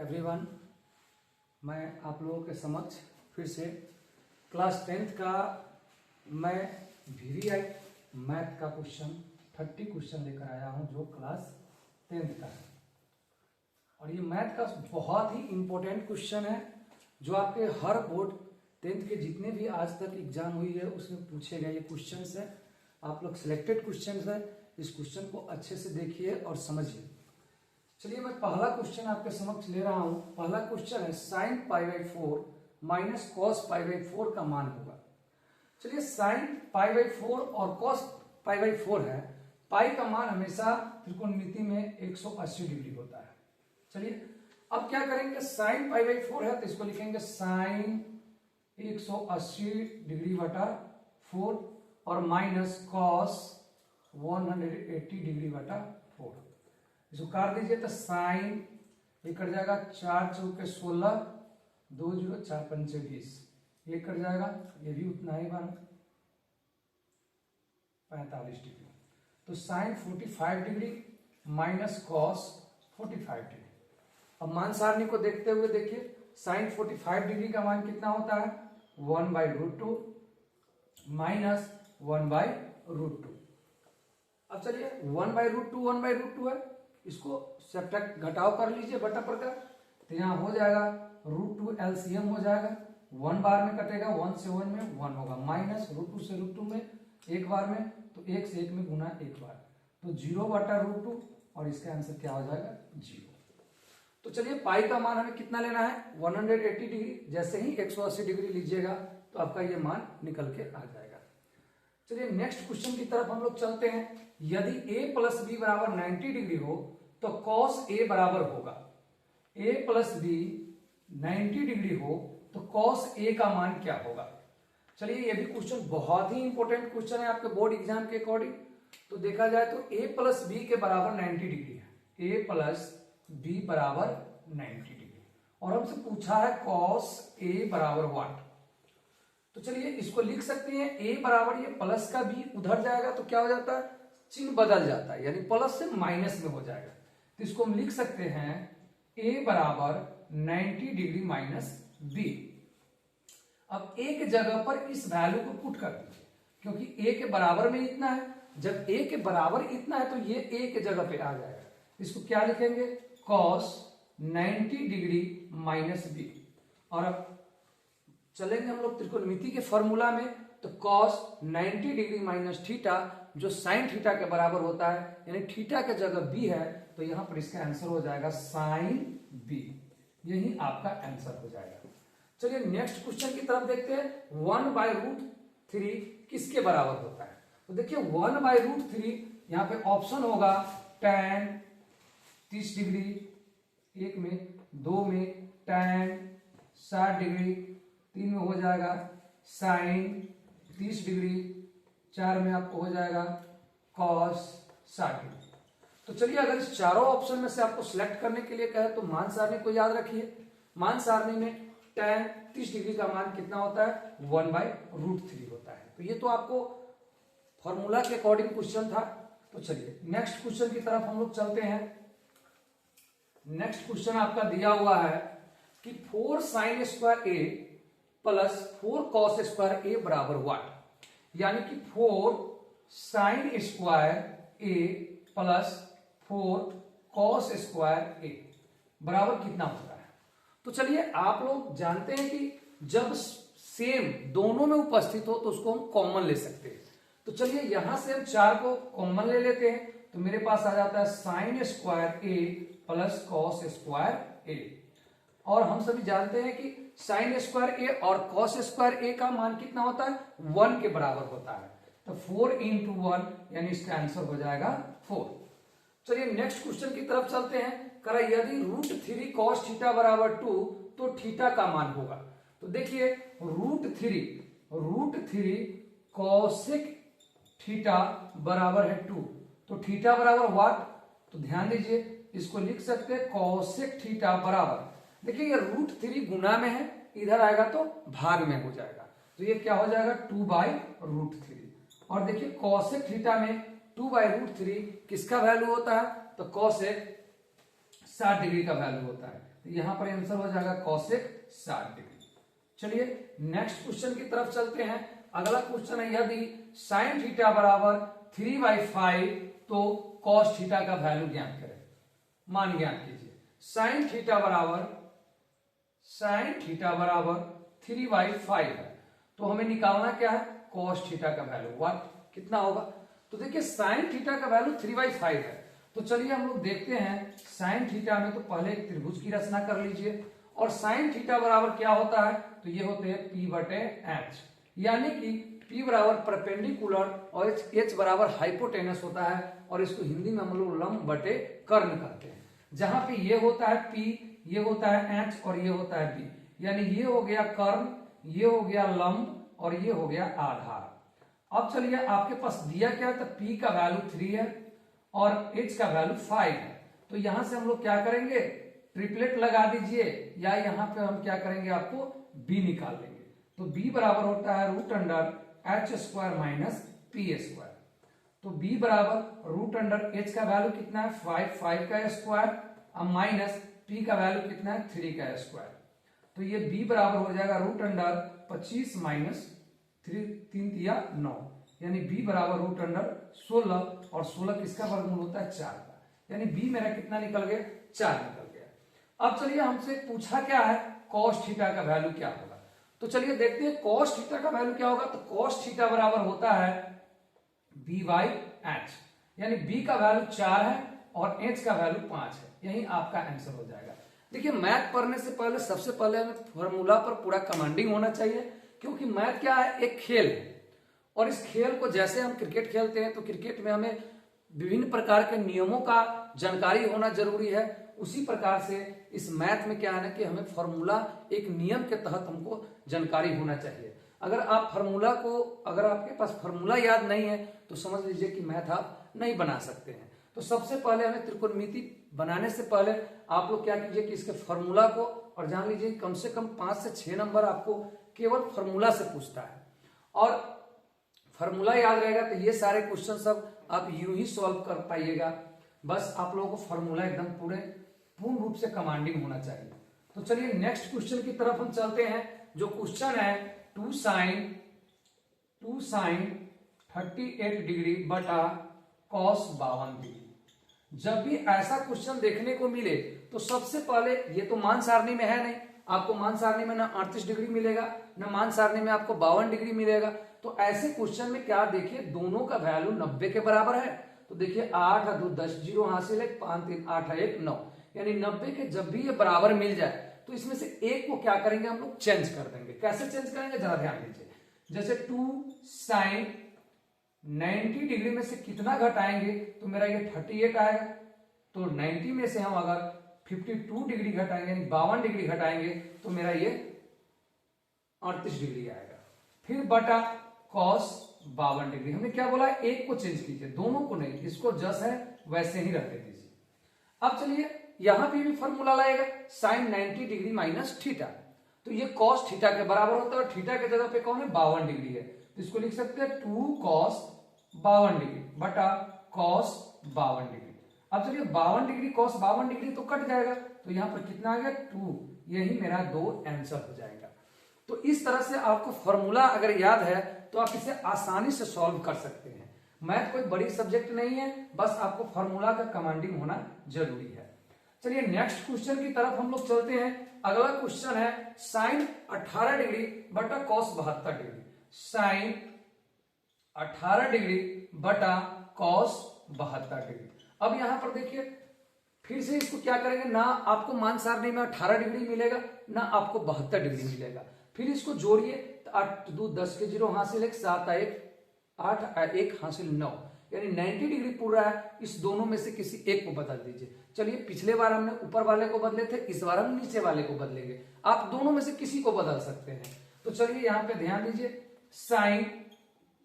Everyone, मैं आप लोगों के समक्ष फिर से क्लास 10th का मैं VVI मैथ का क्वेश्चन 30 क्वेश्चन लेकर आया हूं जो क्लास 10th का है। और ये मैथ का बहुत ही इम्पोर्टेंट क्वेश्चन है जो आपके हर बोर्ड 10th के जितने भी आज तक एग्जाम हुई है उसमें पूछे गए ये क्वेश्चन है। आप लोग सिलेक्टेड क्वेश्चन है, इस क्वेश्चन को अच्छे से देखिए और समझिए। चलिए मैं पहला क्वेश्चन आपके समक्ष ले रहा हूं। पहला क्वेश्चन है sin π/4 माइनस cos π/4 का मान होगा। चलिए sin π/4 और cos π/4 है। पाई का मान हमेशा त्रिकोणमिति में 180 डिग्री होता है। चलिए अब क्या करेंगे, sin π/4 है तो इसको लिखेंगे sin 180 डिग्री बटा 4 और माइनस cos 180 डिग्री बटा 4। इसको काट दीजिए तो साइन ये कट जाएगा 4 चौके 16, 2 0 4 पंचे 20, ये कट जाएगा, ये भी उतना ही बना 45 डिग्री। तो sine 45 degree minus cos 45 degree. अब मान सारणी को देखते हुए देखिए, साइन 45 डिग्री का मान कितना होता है 1/√2 माइनस 1/√2। अब चलिए 1/√2 है, इसको सब्ट्रैक्ट घटाव कर लीजिए बटा प्रकार, तो यहाँ हो जाएगा √2 LCM हो जाएगा, 1 बार में कटेगा, 1 से 1 में 1 होगा, माइनस √2 से √2 में 1 बार में, तो 1 से 1 में गुना 1 बार, तो 0/√2 और इसका आंसर क्या हो जाएगा 0। तो चलिए पाई का मान हमें कितना लेना है 180 डिग्री। जैसे ही 180 डिग्री लीजिएगा तो आपका ये मान निकल के आ जाएगा। चलिए नेक्स्ट क्वेश्चन की तरफ हम लोग चलते हैं। यदि a + b बराबर 90 डिग्री हो तो cos a बराबर होगा, a + b 90 डिग्री हो तो cos a का मान क्या होगा। चलिए ये भी क्वेश्चन बहुत ही इंपॉर्टेंट क्वेश्चन है आपके बोर्ड एग्जाम के अकॉर्डिंग। तो देखा जाए तो a + b के बराबर 90 डिग्री है, a + b बराबर 90 डिग्री, और हमसे पूछा है cos a बराबर व्हाट। तो चलिए इसको लिख सकते हैं, a बराबर ये प्लस का b उधर जाएगा तो क्या हो जाता है, चिन्ह बदल जाता है, यानी प्लस से माइनस में हो जाएगा। तो इसको हम लिख सकते हैं a बराबर 90 डिग्री माइनस b। अब एक जगह पर इस वैल्यू को पुट कर दीजिए, क्योंकि a के बराबर में इतना है, जब a के बराबर इतना है तो ये a के जगह पे आ जाएगा। इसको क्या लिखेंगे cos 90 डिग्री माइनस b। और अब चलेंगे हम लोग त्रिकोणमिति के फॉर्मूला में, तो cos 90 डिग्री माइनस थीटा जो साइन थीटा के बराबर होता है, यानी थीटा के जगह b है, तो यहां पर इसका आंसर हो जाएगा साइन b। यही आपका आंसर हो जाएगा। चलिए नेक्स्ट क्वेश्चन की तरफ देखते हैं। 1/√3 किसके बराबर होता है। तो देखिए 1/√3 यहां पे ऑप्शन होगा tan 30 डिग्री, 1 में, 2 में tan 60 डिग्री, 3 में हो जाएगा साइन 30 डिग्री, 4 में आपको हो जाएगा cos 60 डिग्री। तो चलिए अगर इस चारों ऑप्शन में से आपको सिलेक्ट करने के लिए कहे तो मान सारणी को याद रखिए। मान सारणी में tan 30 डिग्री का मान कितना होता है 1/√3 होता है। तो ये तो आपको फॉर्मूला के अकॉर्डिंग क्वेश्चन था। तो चलिए नेक्स्ट क्वेश्चन की तरफ हम लोग चलते हैं। नेक्स्ट क्वेश्चन आपका दिया हुआ है कि 4 sin square a plus 4 cos square a बराबर व्हाट। यानी कि 4 sin square a plus 4 cos square a बराबर कितना होता है। तो चलिए आप लोग जानते हैं कि जब सेम दोनों में उपस्थित हो तो उसको हम कॉमन ले सकते हैं। तो चलिए यहां से हम 4 को कॉमन ले लेते हैं, तो मेरे पास आ जाता है sin square a plus cos square a। और हम सभी जानते हैं कि sin स्क्वायर a और cos स्क्वायर a का मान कितना होता है 1 के बराबर होता है। तो 4 × 1 यानी इसका आंसर हो जाएगा 4। चलिए नेक्स्ट क्वेश्चन की तरफ चलते हैं। करा यदि √3 cos थीटा बराबर 2 तो थीटा का मान होगा। तो देखिए √3 cosec थीटा बराबर है 2, तो थीटा बराबर व्हाट। तो ध्यान दीजिए इसको लिख सकते हैं cosec थीटा बराबर, देखिए ये √3 गुना में है, इधर आएगा तो भाग में हो जाएगा, तो ये क्या हो जाएगा 2/√3। और देखिए cosec थीटा में 2/√3 किसका वैल्यू होता है, तो cosec 60 डिग्री का वैल्यू होता है। तो यहाँ पर आंसर हो जाएगा कॉसेक 60 डिग्री। चलिए नेक्स्ट क्वेश्चन की तरफ चलते हैं। अगला क्वेश्चन है, यदि साइन थीटा बराबर 3/5 तो कॉस थीटा का वैल्यू ज्ञात करें। मान ज्ञात कीजिए। साइन थीटा बराबर 3/5 है, तो हमें निकालना क्या है, कॉस थीटा का वैल्यू। व्हाट कितना होगा, तो देखिए साइन थीटा का वैल्यू 3/5 है। तो चलिए हम लोग देखते हैं साइन थीटा में, तो पहले एक त्रिभुज की रचना कर लीजिए। और साइन थीटा बराबर क्या होता है, तो ये होते हैं P/H, यानी कि P बराबर परपेंडिकुलर और H बराबर हाइपोटेनस होता है, और इसको हिंदी में हम लोग लंब बटे कर्ण करते हैं। जहां पे ये होता है P, ये होता है H और ये होता है B, यानी ये हो गया कर्ण, ये हो गया लंब और ये हो गया आधार। अब चलिए आपके पास दिया क्या है, तो P का वैल्यू 3 है और H का वैल्यू 5 है। तो यहां से हम लोग क्या करेंगे, ट्रिपलेट लगा दीजिए, या यहाँ पे हम क्या करेंगे, आपको B निकाल लेंगे। तो B बराबर होता है √H² माइनस P²। तो B बराबर √H का वैल्यू कितना है 5 का स्क्वायर, अब माइनस P का वैल्यू कितना है 3 का स्क्वायर। तो ये B बराबर हो जाएगा √25 माइनस 3 या 9, यानी B बराबर √16, और 16 किसका वर्गमूल होता है 4 का, यानी B मेरा कितना निकल गया 4 निकल गया। अब चलिए हमसे पूछा क्या है, cos थीटा का वैल्यू क्या होगा। तो चलिए देखते हैं cos थीटा का वैल्यू क्या होगा। तो cos थीटा बराबर होता है B/H, यानी B का वैल्यू 4 है और H का वैल्यू 5 है। यही आपका आंसर हो जाएगा। देखिए मैथ पढ़ने से पहले सबसे पहले हमें फॉर्मूला पर पूरा कमांडिंग होना चाहिए, क्योंकि मैथ क्या है, एक खेल है। और इस खेल को जैसे हम क्रिकेट खेलते हैं, तो क्रिकेट में हमें विभिन्न प्रकार के नियमों का जानकारी होना जरूरी है। उसी प्रकार से इस मैथ में क्या है ना, कि हमें फॉर्मूला एक नियम के तहत हमको जानकारी होना चाहिए। अगर आपके पास फॉर्मूला याद नहीं है, तो समझ लीजिए कि मैथ आप नहीं बना सकते हैं। तो सबसे पहले हमें त्रिकोणमिति बनाने से पहले आप लोग क्या कीजिए कि इसके फॉर्मूला को, और जान लीजिए कम से कम 5 से 6 नंबर आपको केवल फॉर्मूला से पूछता है, और फॉर्मूला याद रहेगा तो ये सारे क्वेश्चन सब आप यूं ही सॉल्व कर पाइएगा। बस आप लोगों को फॉर्मूला एकदम पूर्ण रूप से कमांडिंग होना चाहिए। तो चलिए नेक्स्ट क्वेश्चन की तरफ हम चलते हैं। जो क्वेश्चन है 2 sin 38 डिग्री बटा cos 52 डिग्री। जब भी ऐसा क्वेश्चन देखने को मिले, तो सबसे पहले, ये तो मान सारणी में है नहीं, आपको मान सारणी में ना 38 डिग्री मिलेगा, ना मान सारणी में आपको 52 डिग्री मिलेगा। तो ऐसे क्वेश्चन में क्या देखिए, दोनों का वैल्यू 90 के बराबर है। तो देखिए 8 और 2 10, 0 हासिल है, 5 3 8 1 9, यानी 90 के जब भी ये बराबर मिल जाए, तो इसमें से एक को क्या करेंगे, हम लोग चेंज कर देंगे। कैसे चेंज करेंगे, जरा ध्यान दीजिए। जैसे 2 sin 90 डिग्री में से कितना घटाएंगे, तो मेरा ये 38 आएगा। तो 90 में से हम अगर 52 डिग्री घटाएंगे, यानी 52 डिग्री घटाएंगे, तो मेरा ये 38 डिग्री आएगा। फिर बटा cos 52 डिग्री। हमने क्या बोला, एक को चेंज कीजिए, दोनों को नहीं, इसको जैसा है वैसे ही रहने दीजिए। अब चलिए यहां पे भी फॉर्मूला लाएगा, sin 90 डिग्री माइनस थीटा। तो ये cos थीटा के बराबर होता है, और थीटा के जगह पे कौन है, 52 डिग्री है। तो इसको लिख सकते हैं 2 cos 52 डिग्री बटा cos 52 डिग्री। अब चलिए 52 डिग्री cos 52 डिग्री तो कट जाएगा, तो यहां पर कितना आ गया 2, यही मेरा 2 आंसर हो जाएगा। तो इस तरह से आपको फॉर्मूला अगर याद है, तो आप इसे आसानी से सॉल्व कर सकते हैं। मैथ कोई बड़ी सब्जेक्ट नहीं है, बस आपको फॉर्मूला का कमांडिंग होना जरूरी है। चलिए नेक्स्ट क्वेश्चन की तरफ हम लोग चलते हैं। अगला क्वेश्चन है sin 18 डिग्री बटा cos 72 डिग्री। sin 18 डिग्री बटा cos 72 डिग्री। अब यहां पर देखिए फिर से इसको क्या करेंगे, ना आपको मान सारणी में 18 डिग्री मिलेगा, ना आपको 72 डिग्री मिलेगा। फिर इसको जोड़िए, तो 8 2 10 के 0 हासिल 1 7 1 8 1 हासिल 9, यानी 90 डिग्री पूरा है। इस दोनों में से किसी एक को बदल दीजिए। चलिए पिछले बार हमने ऊपर वाले को बदले थे, इस बार हम नीचे वाले को बदलेंगे। आप दोनों में से किसी को बदल सकते हैं। तो चलिए यहाँ पे ध्यान दीजिए, sin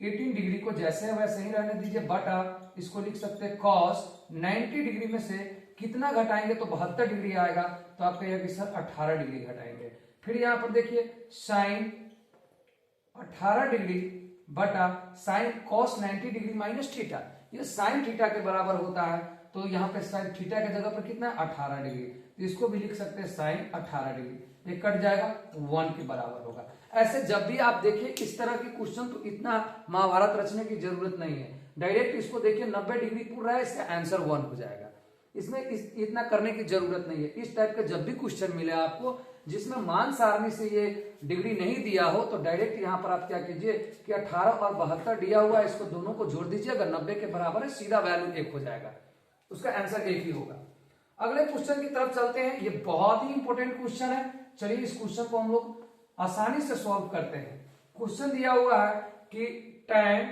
18 डिग्री को जैसे है वैसे ही रहने दीजिए, बटा इसको लिख सकते हैं cos 90 डिग्री में से कितना घटाएंगे, तो 72 डिग्री आएगा। तो आप कहिए कि सर 18 डिग्री घटाएंगे। फिर यहाँ पर देखिए sin 18 डिग्री बटा sin cos 90 degree minus theta. ये sin थीटा के बराबर होता है, तो यहाँ पे साइन थीटा की जगह पर कितना है 18 डिग्री, तो इसको भी लिख सकते हैं साइन 18 डिग्री, ये कट जाएगा 1 के बराबर होगा। ऐसे जब भी आप देखिए इस तरह के क्वेश्चन तो इतना महाभारत रचने की जरूरत नहीं है, डायरेक्ट इसको देखिए 90 डिग्री पूरा है, इसका आंसर 1 हो जाएगा, इसमें इतना करने की जरूरत नहीं है। इस टाइप का जब भी क्वेश्चन मिले आपको जिसमें मान सारणी से ये डिग्री नहीं दिया हो तो डायरेक्ट यहाँ पर आप क्या कीजिए कि 18 और 72 दिया हुआ है, इसको दोनों को जोड़ दीजिए, अगर 90 के बराबर है सीधा वैल्यू 1 हो जाएगा, उसका आंसर 1 ही होगा। अगले क्वेश्चन की तरफ चलते हैं, ये बहुत ही इंपॉर्टेंट क्वेश्चन है। चलिए इस क्वेश्चन को हम लोग आसानी से सॉल्व करते हैं। क्वेश्चन दिया हुआ है कि tan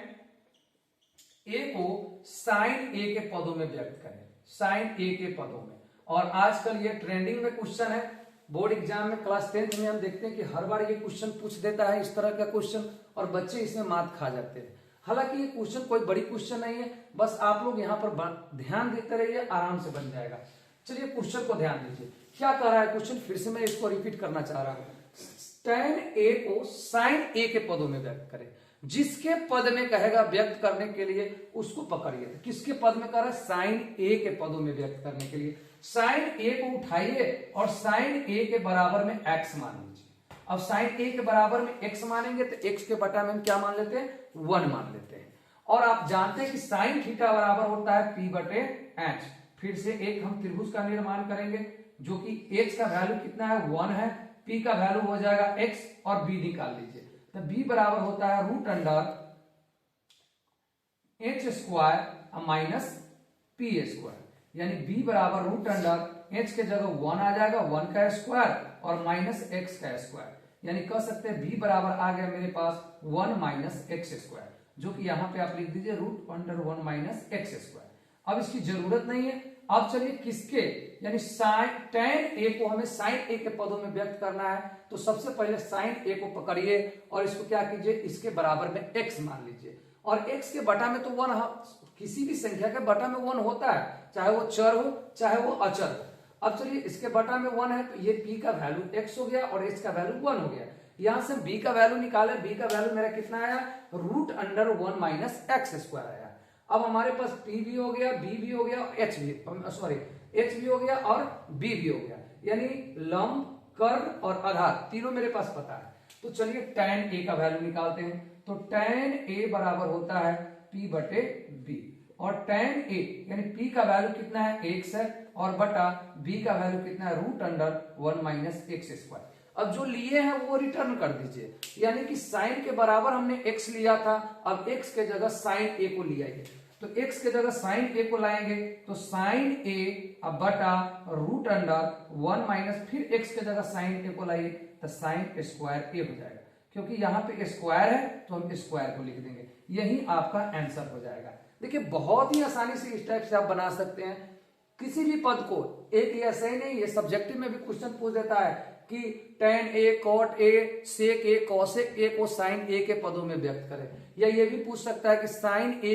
a को sin a के पदों में व्यक्त करें, sin a के पदों में। और आजकल ये ट्रेंडिंग में क्वेश्चन है, बोर्ड एग्जाम में क्लास 10th में हम देखते हैं कि हर बार ये क्वेश्चन पूछ देता है इस तरह का क्वेश्चन, और बच्चे इसमें मात खा जाते हैं। हालांकि ये क्वेश्चन कोई बड़ी क्वेश्चन नहीं है, बस आप लोग यहाँ पर ध्यान देते रहिए, आराम से बन जाएगा। चलिए क्वेश्चन को ध्यान दीजिए, क्या कह रहा है क्वेश्चन, फिर से मैं इसको रिपीट करना चाह रहा हूं। tan a को sin a के पदों में व्यक्त करें, जिसके पद में कहेगा व्यक्त करने के लिए उसको पकड़िए। किसके पद में कह रहा है, sin a के पदों में व्यक्त करने के लिए sin a को उठाइए और sin a के बराबर में x मान लीजिए। अब sin a के बराबर में x मानेंगे तो x के बटा में हम क्या मान लेते हैं, 1 मान लेते हैं। और आप जानते हैं कि sin थीटा बराबर होता है p बटे h। फिर से एक हम त्रिभुज का निर्माण करेंगे, जो कि h का वैल्यू कितना है 1 है, p का वैल्यू हो जाएगा x और b निकाल लीजिए, तो b बराबर होता है root under h square minus p square, यानी b बराबर रूट अंडर h के जगह 1 आ जाएगा, 1 का स्क्वायर और माइनस x का स्क्वायर, यानी कह सकते हैं b बराबर आ गया मेरे पास 1 माइनस x स्क्वायर, जो कि यहाँ पे आप लिख दीजिए root under 1 minus x square. अब इसकी जरूरत नहीं है। अब चलिए किसके, यानी tan a को हमें sin a के पदों में व्यक्त करना है, तो सबसे पहले sin a को पकड़िए और इसको क्या कीजिए, इसके बराबर में x मान लीजिए, और x के बटा में तो 1, किसी भी संख्या के बटा में 1 होता है, चाहे वो चर हो चाहे वो अचर हो। अब चलिए इसके बटा में 1 है, तो ये p का वैल्यू x हो गया और h का वैल्यू 1 हो गया। यहां से b का वैल्यू निकाले, b का वैल्यू मेरा कितना आया, root under 1 minus x square आया। अब हमारे पास p भी हो गया, b भी हो गया, h भी हो गया और b भी हो गया, यानी लंब, कर्ण और आधार तीनों मेरे पास पता है। तो चलिए tan a का वैल्यू निकालते हैं, तो tan a बराबर होता है p बटे b, और tan a यानी p का वैल्यू कितना है x है, और बटा b का वैल्यू कितना है root under 1 minus x square. अब जो लिए हैं वो रिटर्न कर दीजिए, यानी कि साइन के बराबर हमने x लिया था, अब x के जगह साइन a को लिया है, तो x के जगह साइन a को लाएंगे तो साइन a अब बटा रूट अंडर 1 माइनस फिर x के जगह साइन a को लाइए तो साइन स्क्वायर a हो जाएगा, क्योंकि यहाँ पे स्क्वायर है तो हम स्क्वायर को लिख देंगे, यही आपका आंसर हो जाएगा। देखिए बहुत ही आसानी से इस टाइप से आप बना सकते हैं किसी भी पद को। एक ऐसा ही नहीं, ये सब्जेक्टिव में भी क्वेश्चन पूछ देता है कि tan a cot a sec a cosec a को sin a के पदों में व्यक्त करें, या ये भी पूछ सकता है कि sin a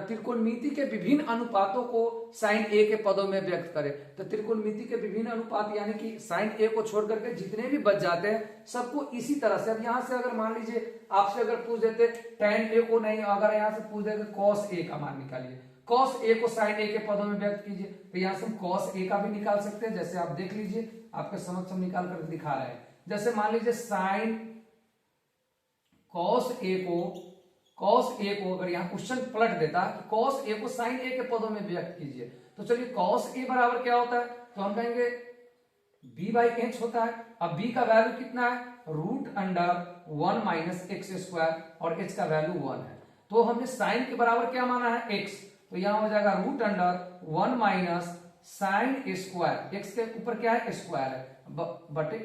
त्रिकोणमिति के विभिन्न अनुपातों को sin a के पदों में व्यक्त करें। तो त्रिकोणमिति के विभिन्न अनुपात यानी कि sin a को छोड़ करके जितने भी बच जाते हैं सबको इसी तरह से, अब यहाँ से अगर मान लीजिए आपसे अगर पूछ देते tan a को नहीं, अगर यहाँ से पूछ देते cos a का मान निकालिए, cos a को sin a के पदों में व्यक्त कीजिए, तो यहाँ से हम cos a का भी निकाल सकते हैं। जैसे आप देख लीजिए, आपके समक्ष हम निकाल कर दिखा रहे हैं। जैसे मान लीजिए sin cos a को अगर यहाँ क्वेश्चन पलट देता कि cos a को sin a के पदों में व्यक्त कीजिए, तो चलिए cos a बराबर क्या होता है, तो हम कहेंगे b बाई h होता है। अब b का वैल्यू कितना है, root under 1 minus x square, और h का वैल्यू 1 है, तो हमने sin के बराबर क्या माना है x, तो यहां हो जाएगा root under 1 minus sine square, x के ऊपर क्या है स्क्वायर है बटे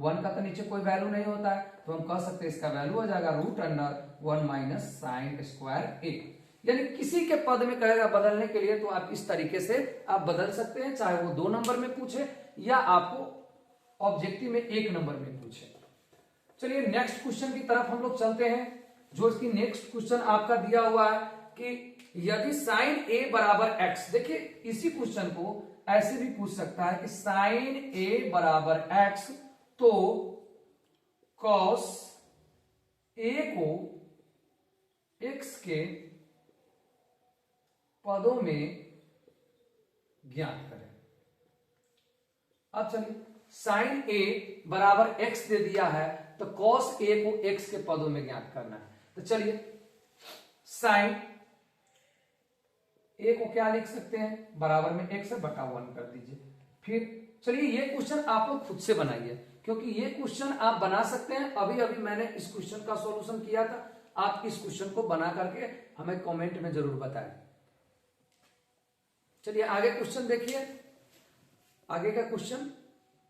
1 का तो नीचे कोई वैल्यू नहीं होता है, तो हम कह सकते हैं इसका वैल्यू हो जाएगा root under 1 minus sine square a। यानी किसी के पद में कहेगा बदलने के लिए तो आप इस तरीके से आप बदल सकते हैं, चाहे वो 2 नंबर में पूछे या आपको ऑब्जेक्टिव में 1 नंबर में पूछे। चलिए नेक्स्ट क्वेश्चन की तरफ हम लोग चलते हैं, जो इसकी नेक्स्ट क्वेश्चन आपका दिया हुआ है कि यदि साइन a बराबर x, देखिए इसी क्वेश्चन को ऐसे भी पूछ सकता है कि साइन a बराबर x, तो cos a को x के पदों में ज्ञात करें। अब चलिए, साइन ए बराबर एक्स दे दिया है, तो कॉस ए को एक्स के पदों में ज्ञात करना है। तो चलिए, साइन ए को क्या लिख सकते हैं, बराबर में एक्स बटा 1 कर दीजिए। फिर चलिए, ये क्वेश्चन आप लोग खुद से बनाइए, क्योंकि ये क्वेश्चन आप बना सकते हैं। अभी अभी मैंने इस क्वेश्चन का सॉल्यूशन किया था, आप इस क्वेश्चन को बना करके हमें कमेंट में जरूर बताएं। चलिए आगे क्वेश्चन देखिए, आगे का क्वेश्चन